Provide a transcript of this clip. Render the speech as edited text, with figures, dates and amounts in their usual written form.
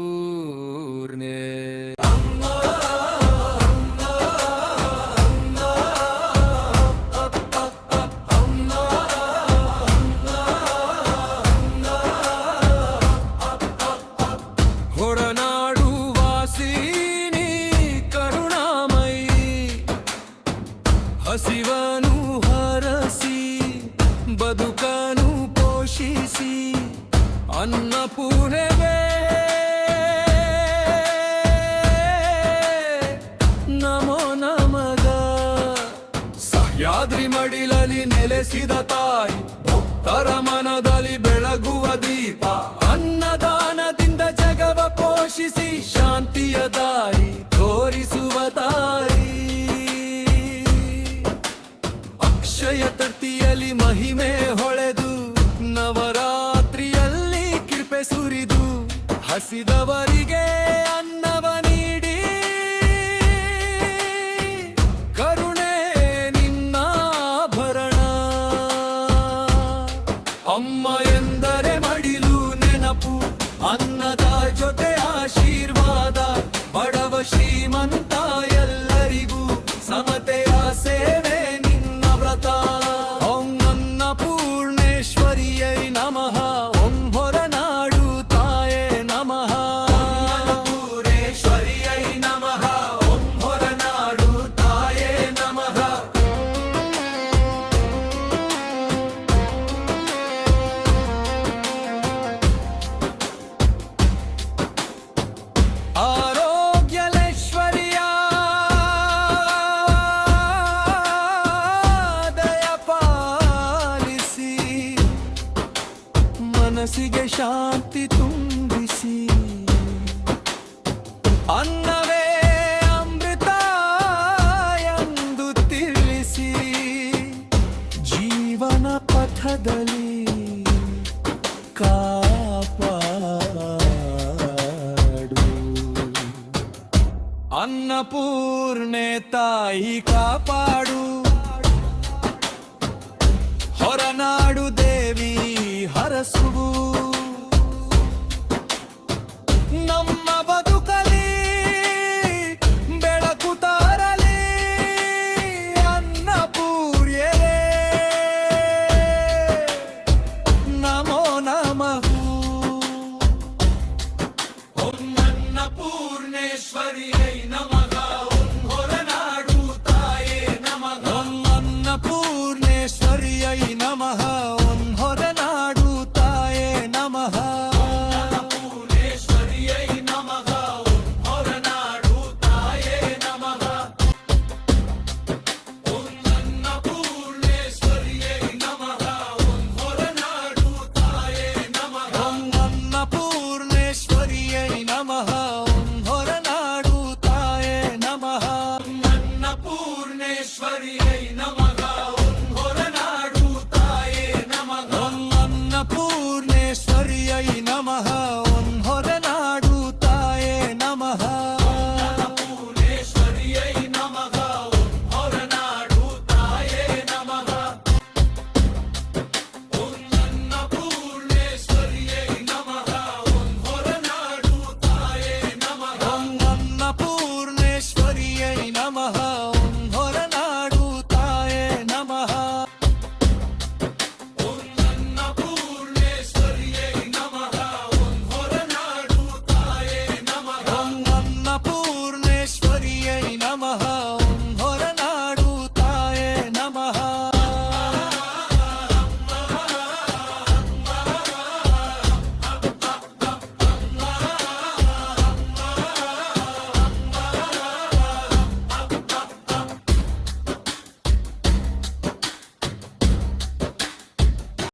ಅನ್ನಪೂರ್ಣೆ ಹೊರನಾಡು ವಾಸಿನಿ ಕರುಣಾಮಯಿ ಹಸಿವನು ಹರಸಿ ಬದುಕನು ಪೋಷಿಸಿ ಅನ್ನಪೂರ್ಣೆಗೆ ನಮೋ ನಮಗ ಸಹ್ಯಾದ್ರಿ ಮಡಿಲಲ್ಲಿ ನೆಲೆಸಿದ ತಾಯಿ ಭಕ್ತರ ಮನದಲ್ಲಿ ಬೆಳಗುವ ದೀಪ ಅನ್ನದಾನದಿಂದ ಜಗವ ಪೋಷಿಸಿ ಶಾಂತಿಯ ದಾರಿ ತೋರಿಸುವ ತಾಯಿ ಅಕ್ಷಯ ತೃತೀಯಲ್ಲಿ ಮಹಿಮೆ ಹೊಳೆದು ನವರಾತ್ರಿಯಲ್ಲಿ ಕೃಪೆ ಸುರಿದು ಹಸಿದವರಿಗೆ ಅನ್ನವ ನೀಡಿ ಕರುಣೆ ನಿನ್ನಾಭರಣ ಅಮ್ಮ ಎಂದರೆ ಮಡಿಲು ನೆನಪು ಅನ್ನದ ಜೊತೆ ಆಶೀರ್ವಾದ ಬಡವ ಶ್ರೀಮಂತ ಎಲ್ಲರಿಗೂ ಸಮತೆಯ ಸೇವೆ ನಿನ್ನ ವ್ರತ ಓಂ ಅನ್ನಪೂರ್ಣೇಶ್ವರಿಯೈ ನಮಃ ಓಂ ಹೊರನಾಡು ತಾಯೇ ನಮಃ ಅನ್ನಪೂರ್ಣೇಶ್ವರಿಯೈ ನಮಃ ಓಂ ಹೊರನಾಡು ತಾಯೇ ನಮಃ ಆರೋಗ್ಯಲೇಶ್ವರಿಯ ದಯ ಪಾಲಿಸಿ ಮನಸ್ಸಿಗೆ ಶಾಂತಿ ತುಂಬಿಸಿ ಅನ್ನವೇ ಅಮೃತ ಎಂದು ತಿಳಿಸಿ ಜೀವನ ಪಥದಲ್ಲಿ ಕಾಪಾಡು ಅನ್ನಪೂರ್ಣೆ ತಾಯಿ ಕಾಪಾಡು ಹೊರನಾಡು ದೇವಿ ಹರಸುವು